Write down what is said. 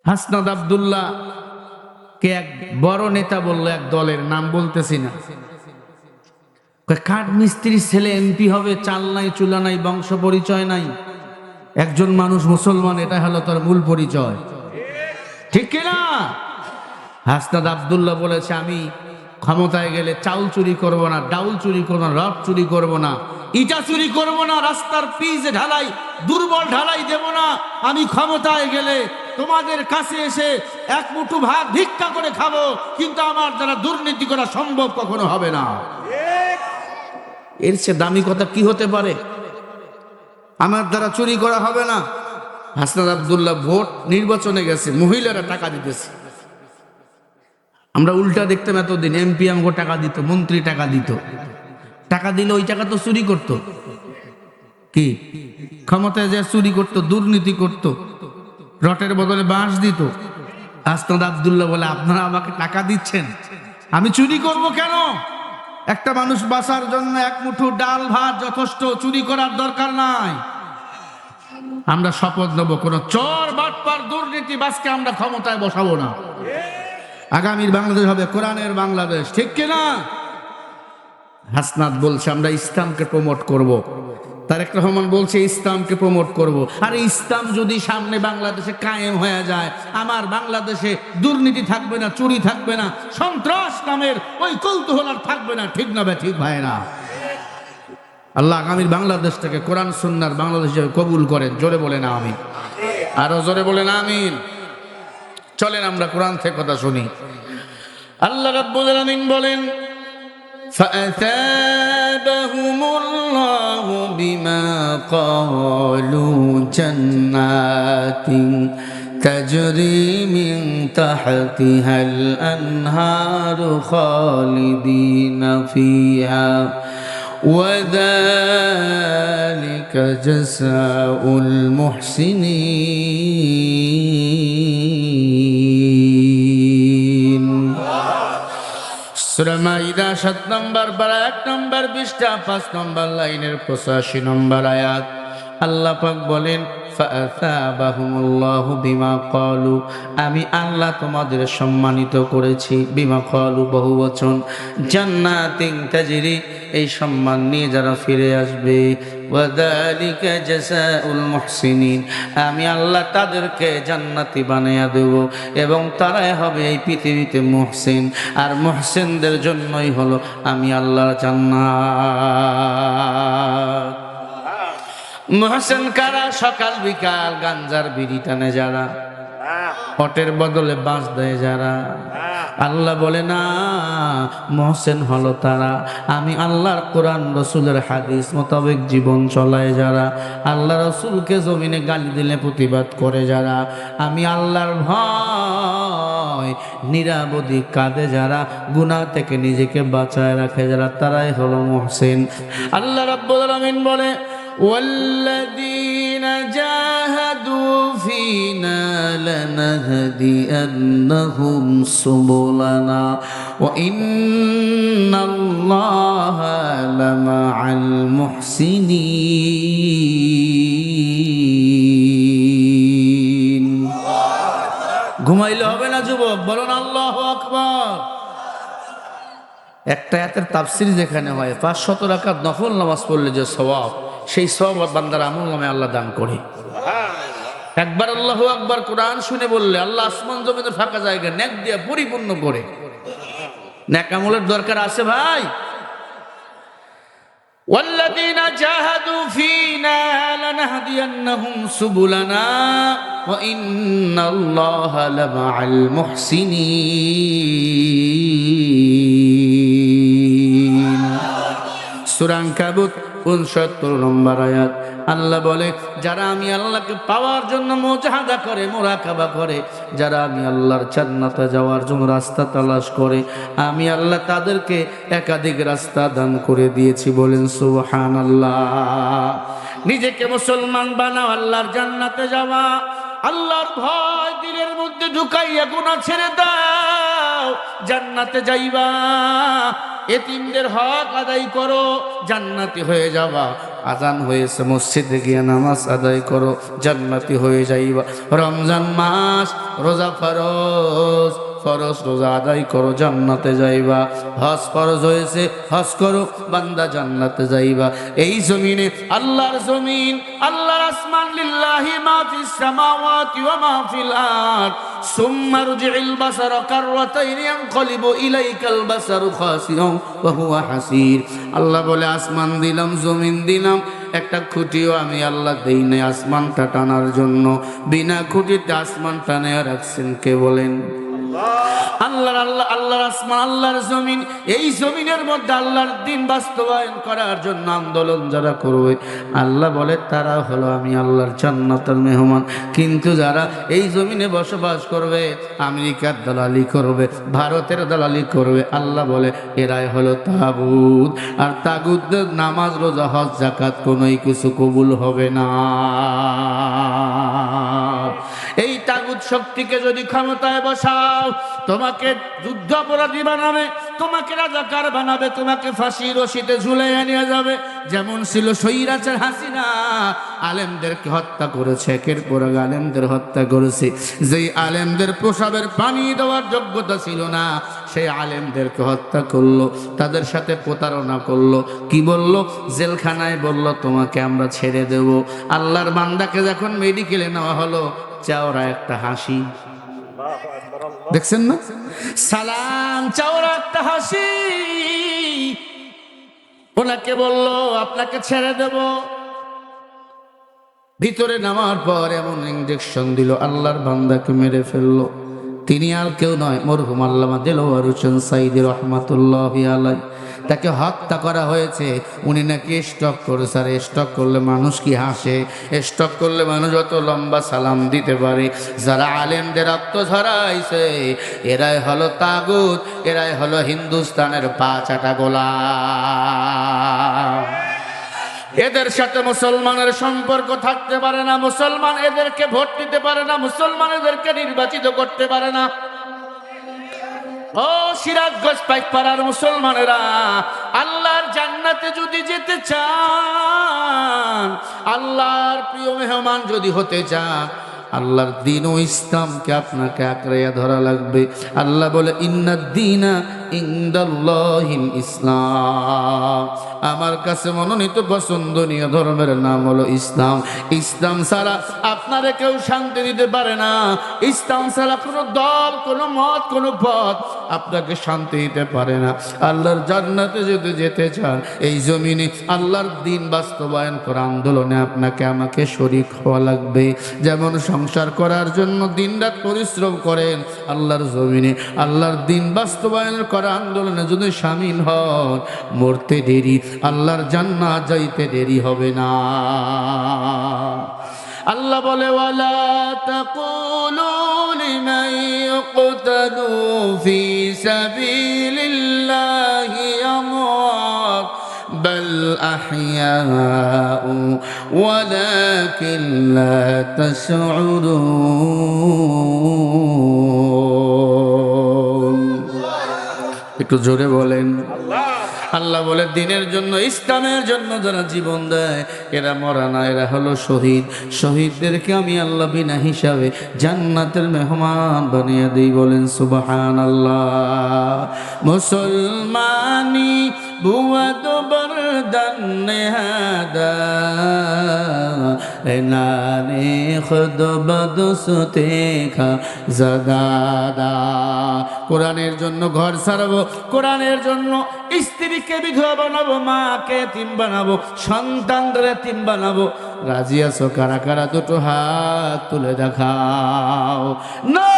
হাসনাত আব্দুল্লাহ কে এক বড় নেতা বলল, এক দলের নাম বলতেছি না, কাঠ মিস্ত্রির ছেলে এমপি হবে, চাল নাই চুলা নাই বংশ পরিচয় নাই, একজন মানুষ মুসলমান, এটা হলো তার মূল পরিচয়, ঠিক কিনা? হাসনাত আব্দুল্লাহ বলেছে, আমি ক্ষমতায় গেলে চাউল চুরি করব না, ডাউল চুরি করব না, রড চুরি করব না, ইটা চুরি করব না, রাস্তার পিচ ঢালাই দুর্বল ঢালাই দেব না। আমি ক্ষমতায় গেলে তোমাদের কাছে এসে এক মুঠো ভাত ভিক্ষা করে খাবো, কিন্তু আমার দ্বারা দুর্নীতি করা সম্ভব কখনো হবে না। এর চেয়ে দামি কথা কি হতে পারে? আমার দ্বারা চুরি করা হবে না। হাসনাত আব্দুল্লাহ ভোট নির্বাচনে গেছে, মহিলারা টাকা দিতেছে। আমরা উল্টা দেখতাম এতদিন, এমপি আমাকে টাকা দিত, মন্ত্রী টাকা দিত, টাকা দিলে ওই টাকা তো চুরি করত, কি ক্ষমতায় যে চুরি করত, দুর্নীতি করত, রটের বদলে বাঁশ দিত। হাসনাত আব্দুল্লাহ বলে, আপনারা আমাকে টাকা দিচ্ছেন, আমি চুরি করব কেন? একটা মানুষ বাঁচার জন্য এক মুঠো ডাল ভাত যথেষ্ট, চুরি করার দরকার নাই। আমরা শপথ নেব, কোন চোর বাটপার দুর্নীতিবাজকে আমরা ক্ষমতায় বসাবো না। আগামীর বাংলাদেশ হবে কোরআনের বাংলাদেশ, ঠিক কিনা? হাসনাত বলছে, আমরা ইসলামকে প্রমোট করব। তারেক রহমান বলছে, ইসলামকে প্রমোট করব। আর ইসলাম যদি সামনে বাংলাদেশে কায়েম হয়ে যায়, আমার বাংলাদেশে দুর্নীতি থাকবে না, চুরি থাকবে না, সন্ত্রাস নামের ওই কৌতূহল আর থাকবে না, ঠিক না? ঠিক ভাই না? আল্লাহ আগামীর বাংলাদেশটাকে কোরআন সুন্নাহর বাংলাদেশ হিসেবে কবুল করেন। জোরে বলেন আমিন, আরো জোরে বলেন আমিন। চলেন আমরা কোরআন থেকে কথা শুনি। আল্লাহ রাব্বুল আলামিন বলেন, فأثابهم الله بما قالوا جنات تجري من تحتها الأنهار خالدين فيها وذلك جزاء المحسنين। সূরা মাইদা ৭ নম্বর পারা ১ নম্বর পৃষ্ঠা ৫ নম্বর লাইনের ৮৫ নম্বর আয়াত। আল্লাহ পাক বলেন, ফাআসাবাহুমুল্লাহু বিমা ক্বালু, আমি আল্লাহ তোমাদের সম্মানিত করেছি। বিমা ক্বালু বহুবচন, জান্নাতিন তাজরি, এই সম্মান নিয়ে যারা ফিরে আসবে। ওয়াযালিকা জাযাউল মুহসিনিন, আমি আল্লাহ তাদেরকে জান্নাতি বানাইয়া দেব, এবং তারাই হবে এই পৃথিবীতে মুহসিন। আর মুহসিনদের জন্যই হলো আমি আল্লাহর জান্নাত। মুহসিন কারা? সকাল বিকাল গাঞ্জার বিড়ি টানে যারা, পটের বদলে বাঁশ দেয় যারা। আল্লাহ বলে না, মুহসিন হলো তারা আমি আল্লাহর কোরআন রসুলের হাদিস মোতাবেক জীবন চলায় যারা, আল্লাহ রসুলকে জমিনে গালি দিলে প্রতিবাদ করে যারা, আমি আল্লাহর ভয় নিরাবধি কাঁদে যারা, গুনাহ থেকে নিজেকে বাঁচায় রাখে যারা, তারাই হলো মুহসিন। আল্লাহ রাব্বুল আলামিন বলে, والذين جاهدوا فينا لنهدينهم سبلنا وإن الله لمع المحسنين। ঘুমাইলে হবে না যুবক, বলুন আল্লাহু আকবার। একটা আয়াতের তাফসীর যেখানে হয় ৫০০ রাকাত নফল নামাজ পড়লে যে সওয়াব, সেই সওয়াব বান্দার আমলনামে আল্লাহ দান করে। একবার আল্লাহু আকবার কোরআন শুনে বললে আল্লাহ আসমান জমিনের ফাঁকা জায়গা নেক দিয়ে পরিপূর্ণ করে। নেক আমলের দরকার আছে ভাই। ওয়াল্লাযীনা জাহাদু ফীনা লানাহদিয়ান্নাহুম সুবুলানা ওয়া ইন্নাল্লাহা লামাআল মুহসিনিন। সূরা আনকাবুত ৬৯ নম্বর আয়াত। আল্লাহ বলে, যারা আমি আল্লাহকে পাওয়ার জন্য মুজাহাদা করে, মুরাকাবা করে, যারা আমি আল্লাহর জান্নাতে যাওয়ার জন্য রাস্তা তালাশ করে, আমি আল্লাহ তাদেরকে একাধিক রাস্তা দান করে দিয়েছি। বলেন সুবহানাল্লাহ। নিজেকে মুসলমান বানাও, আল্লাহর জান্নাতে যাওয়া, আল্লাহর ভয় দিলের মধ্যে ঢুকাইয়া গুনাহ ছেড়ে দাও, জান্নাতে যাইবা। এতিমদের হক আদায় করো, জান্নাতি হয়ে যাবা। আজান হয়েছে, মসজিদে গিয়ে নামাজ আদায় করো, জান্নাতি হয়ে যাইবা। রমজান মাস, রোজা ফরজ, ফরজ রোজা আদায় করো, জান্নাতে যাইবা। হজ ফরজ হয়েছে, হজ করো, বান্দা জান্নাতে যাইবা। এই জমিনে আল্লাহর জমিন, আল্লাহর আসমান, লিল্লাহি মা ফিস সামাওয়াতি ওয়া মা ফিল আরদ সুম্মা রুজি'ল বাসারা কাররাতাইন ইয়ানকালিবু ইলাইকাল বাসারু খাসিরান ওয়া হুয়া হাসির। আল্লাহ বলে আসমান দিলাম, জমিন দিলাম, একটা খুঁটিও আমি আল্লাহ দেই নাই আসমানটা টানার জন্য। বিনা খুঁটিতে আসমান টানে রাখছেন কে বলেন? আল্লাহর আসমান, আল্লাহর জমিন। এই জমিনের মধ্যে আল্লাহর দ্বীন বাস্তবায়ন করার জন্য আন্দোলন যারা করবে, আল্লাহ বলে তারা হলো আমি আল্লাহর জান্নাতের মেহমান। কিন্তু যারা এই জমিনে বসবাস করবে, আমেরিকার দালালি করবে, ভারতের দালালি করবে, আল্লাহ বলে এরাই হলো তাগুত। আর তাগুতদের নামাজ, রোজা, হজ, যাকাত কোনোই কিছু কবুল হবে না। এই তাগুত শক্তিকে যদি ক্ষমতায় বসাও, তোমাকে যুদ্ধ অপরাধী বানাবে, তোমাকে রাজাকার বানাবে, তোমাকে ফাঁসির রশিতে ঝুলাইয়া নিয়ে যাবে। যেমন ছিল স্বৈরাচার হাসিনা, আলেমদেরকে হত্যা করেছে, একের পর এক আলেমদের হত্যা করেছে। যেই আলেমদের প্রসাবের পানি দেওয়ার যোগ্যতা ছিল না, সেই আলেমদেরকে হত্যা করলো, তাদের সাথে প্রতারণা করলো। কি বলল? জেলখানায় বলল তোমাকে আমরা ছেড়ে দেব। আল্লাহর বান্দাকে যখন মেডিকেলে নেওয়া হলো, চাওরা একটা হাসি, দেখছেন না? সালাম, চাওরা একটা হাসি। ওনাকে বলল আপনাকে ছেড়ে দেব। ভিতরে নামার পর এমন ইনজেকশন দিল, আল্লাহর বান্দাকে মেরে ফেললো। তিনি আর কেউ নয়, মরহুম আল্লামা দেলোয়ার হোসেন সাইদি রহমাতুল্লাহি আলাইহি। তাকে হত্যা করা হয়েছে। উনি নাকি স্টক করেছে। আর স্টক করলে মানুষ কি হাসে? স্টক করলে মানুষ যত লম্বা সালাম দিতে পারে। যারা আলেমদের রক্ত ঝরাইছে, এরাই হলো তাগুত, এরাই হলো হিন্দুস্তানের পাঁচাটা গোলাম। এদের সাথে মুসলমানের সম্পর্ক থাকতে পারে না, মুসলমান এদেরকে ভোট দিতে পারে না, মুসলমান এদেরকে নির্বাচিত করতে পারে না। ও সিরাজগঞ্জ পাইকপাড়ার মুসলমানেরা, আল্লাহর জান্নাতে যদি যেতে চান, আল্লাহর প্রিয় মেহমান যদি হতে চান, আল্লাহর দ্বীন ও ইসলামকে আপনাকে আঁকড়াইয়া ধরা লাগবে। আল্লাহ বলে ইন্নাদ দীনা ইনদাল্লাহিল ইসলাম, আমার কাছে মনোনীত পছন্দনীয় ধর্মের নাম হলো ইসলাম। ইসলাম ছাড়া আপনারে কেউ শান্তি দিতে পারে না। ইসলাম ছাড়া কোনো দল, কোনো মত, কোনো পথ আপনাকে শান্তি দিতে পারে না। আল্লাহর জান্নাতে যদি যেতে চান, এই জমিনে আল্লাহর দ্বীন বাস্তবায়ন করা আন্দোলনে আপনাকে আমাকে শরীক হওয়া লাগবে। যেমন সংসার করার জন্য দিনরাত পরিশ্রম করেন, আল্লাহর জমিনে আল্লাহর দ্বীন বাস্তবায়ন করা আন্দোলনে যদি শামিল হন, মরতে দেরি, আল্লাহর জান্নাত যাইতে দেরি হবে না। আল্লাহ বলে ওয়ালা তাকুলু লিমান ইউকতালু ফি সাবিলিল্লাহি আমওয়াত বাল আহইয়াউ ওয়ালাকিন লা তাশউরুন। একটু জোরে বলেন। আল্লাহ বলে দিনের জন্য, ইসলামের জন্য যারা জীবন দেয়, এরা মরা না, এরা হলো শহীদ। শহীদদেরকে আমি আল্লাহ বিনা হিসাবে জান্নাতের মেহমান বানিয়ে দিই। বলেন সুবহানাল্লাহ। মুসলমানি বুয়াদ বরদান নেহাদা নানে খুদ বদসতে খা জাদাদা। কোরআনের জন্য ঘর ছাড়বো, কোরআনের জন্য স্ত্রীকে বিধবা বানাবো, মাকে এতিম বানাবো, সন্তানদের এতিম বানাবো। রাজি আছো কারা কারা? দুটো হাত তুলে দেখাও। না